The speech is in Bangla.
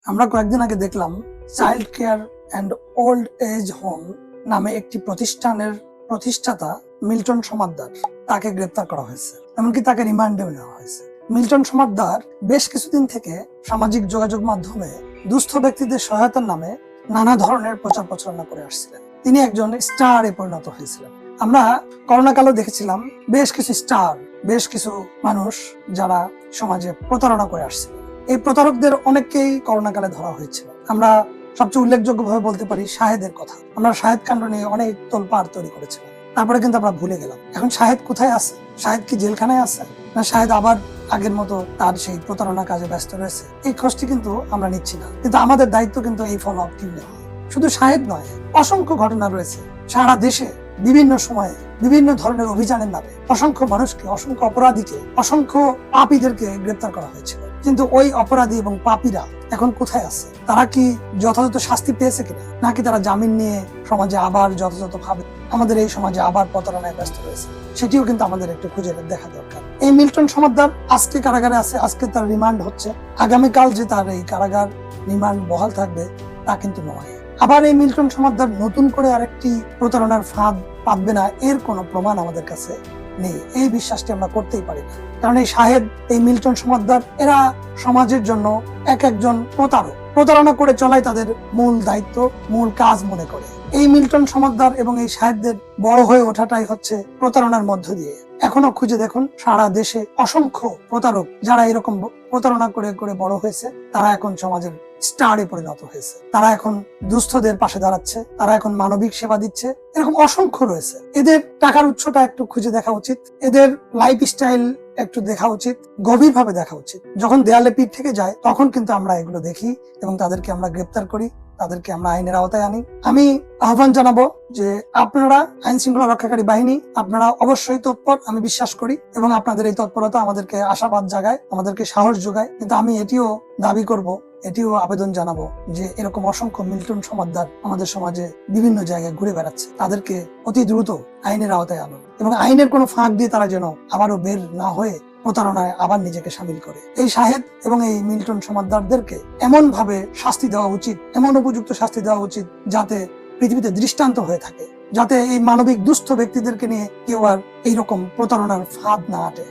আমরা কয়েকদিন আগে দেখলাম child care and old age home নামে একটি প্রতিষ্ঠানের প্রতিষ্ঠাতা মিল্টন সমাদ্দার তাকে গ্রেপ্তার করা হয়েছে, এমনকি তাকে রিমান্ডেও নেওয়া হয়েছে। মিল্টন সমাদ্দার বেশ কিছুদিন থেকে সামাজিক যোগাযোগ মাধ্যমে দুস্থ ব্যক্তিদের সহায়তার নামে নানা ধরনের প্রচার প্রচারণা করে আসছিলেন। তিনি একজন স্টারে পরিণত হয়েছিলেন। আমরা করোনাকালেও দেখেছিলাম বেশ কিছু স্টার, বেশ কিছু মানুষ যারা সমাজে প্রতারণা করে আসছিল। এই প্রতারকদের অনেককেই করোনাকালে ধরা হয়েছিল। আমরা সবচেয়ে উল্লেখযোগ্যভাবে বলতে পারি শাহেদের কথা। আমরা শাহেদ কাণ্ড নিয়ে অনেক তোলপাড় তৈরি করেছিলাম, তারপরে কিন্তু আমরা ভুলে গেলাম। এখন শাহেদ কোথায় আছে? শাহেদ কি জেলখানায় আছে, না শাহেদ আবার আগের মতো তার সেই প্রতারণা কাজে ব্যস্ত রয়েছে? এই খোঁজটি কিন্তু আমরা নিচ্ছি না, কিন্তু আমাদের দায়িত্ব কিন্তু এই ফলো আপ টিম নেওয়া। শুধু শাহেদ নয়, অসংখ্য ঘটনা রয়েছে সারা দেশে বিভিন্ন সময়ে বিভিন্ন ধরনের অভিযানের নামে অসংখ্য মানুষকে, অসংখ্য অপরাধীকে, অসংখ্য পাপীদেরকে গ্রেপ্তার করা হয়েছিল। কিন্তু ওই অপরাধী এবং পাপীরা এখন কোথায় আছে? তারা কি যথাযথ শাস্তি পেয়েছে কিনা, নাকি তারা জামিন নিয়ে সমাজে আবার যথাযথভাবে আমাদের এই সমাজে আবার প্রতারণায় ব্যস্ত রয়েছে? সেটিও কিন্তু আমাদের একটু খুঁজে দেখা দরকার। এই মিল্টন সমাদ্দার আজকে কারাগারে আছে, আজকে তার রিমান্ড হচ্ছে। আগামীকাল যে তার এই কারাগার রিমান্ড বহাল থাকবে তা কিন্তু নয়। আবার এই মিল্টন সমাদ্দার নতুন করে আরেকটি প্রতারণার ফাঁদ পাতবে না, এর কোনো প্রমাণ আমাদের কাছে নেই। এই বিশ্বাসটি আমরা করতেই পারি না, কারণ এই শাহেদ, এই মিল্টন সমাদ্দার, এরা সমাজের জন্য একজন প্রতারক। প্রতারণা করে চলাই তাদের মূল দায়িত্ব, মূল কাজ মনে করে। এই মিল্টন সমাদ্দার এবং এই শাহেদদের বড় হয়ে ওঠাটাই হচ্ছে প্রতারণার মধ্য দিয়ে। এখনো খুঁজে দেখুন সারা দেশে অসংখ্য প্রতারক যারা এরকম প্রতারণা করে করে বড় হয়েছে, তারা এখন সমাজের স্টারে পরিণত হয়েছে। তারা এখন দুস্থদের পাশে দাঁড়াচ্ছে, তারা এখন মানবিক সেবা দিচ্ছে। এরকম অসংখ্য রয়েছে। এদের টাকার উৎসটা একটু খুঁজে দেখা উচিত, এদের লাইফ স্টাইল একটু দেখা উচিত, গভীরভাবে দেখা উচিত। যখন দেয়ালে পিঠ থেকে যায় তখন কিন্তু আমরা এগুলো দেখি এবং তাদেরকে আমরা গ্রেপ্তার করি, তাদেরকে আমরা আইনের আওতায় আনি। আমি আহ্বান জানাবো যে আপনারা আইন শৃঙ্খলা রক্ষাকারী বাহিনী, আপনারা অবশ্যই তৎপর, আমি বিশ্বাস করি, এবং আপনাদের এই তৎপরতা আমাদেরকে আশাবাদ জাগায়, আমাদেরকে সাহস যোগায়। কিন্তু আমি এটিও দাবি করব, এটিও আবেদন জানাবো যে এরকম অসংখ্য মিল্টন সমাদ্দার আমাদের সমাজে বিভিন্ন জায়গায় ঘুরে বেড়াচ্ছে, তাদেরকে অতি দ্রুত আইনের আওতায় আনুন এবং আইনের কোনো ফাঁক দিয়ে তারা যেন আবারও বের না হয়ে প্রতারণায় আবার নিজেকে সামিল করে। এই শাহেদ এবং এই মিল্টন সমাদ্দারদেরকে এমন ভাবে শাস্তি দেওয়া উচিত, এমন উপযুক্ত শাস্তি দেওয়া উচিত যাতে পৃথিবীতে দৃষ্টান্ত হয়ে থাকে, যাতে এই মানবিক দুস্থ ব্যক্তিদেরকে নিয়ে কেউ আর এইরকম প্রতারণার ফাঁদ না আটে।